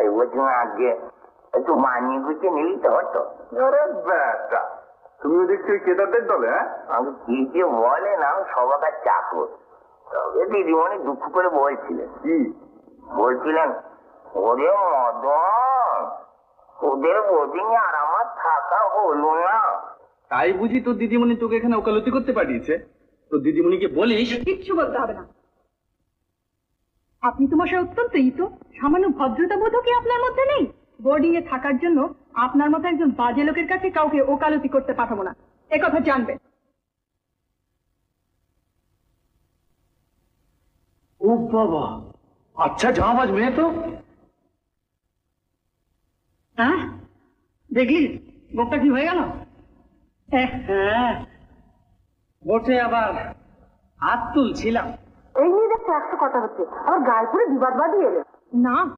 তাই বলছিলাম আজকে একটু মানিয়ে গুছিয়ে নিলি তো হতো। বেটা তুমিও দেখছি ওই কেদারদের দলে। হ্যাঁ আমি কি যে বলেন, আমি সবাকার চাকর। তবে দিদিমণি দুঃখ করে বলছিলেন, কি বলছিলেন ওরে মদন, ওদের বোঝিনি আর আমার থাকা হলো না। তাই বুঝি তোর দিদিমণি তোকে এখানে ওকালতি করতে পাঠিয়েছে? তোর দিদিমণিকে বলিস। কিচ্ছু বলতে হবে না। আপনি তোমার সাথে অত্যন্ত ইতো, সামান্য ভদ্রতা বোধ কি আপনার মধ্যে নেই? বোর্ডিং এ থাকার জন্য আপনার মতো একজন বাজে লোকের কাছে কাউকে ওকালতি করতে পাঠাবো না, একথা জানবেন। ও বাবা, আচ্ছা জামাবাজ মেয়ে তো। হ্যাঁ দেখলি গোপটা কি হয়ে গেল? হ্যাঁ বসে আবার হাত তুলছিলাম। এই নিয়ে দেখো 100 কথা হচ্ছে, আবার গায়ে পড়ে বিবাদ বাঁধিয়ে এলে। না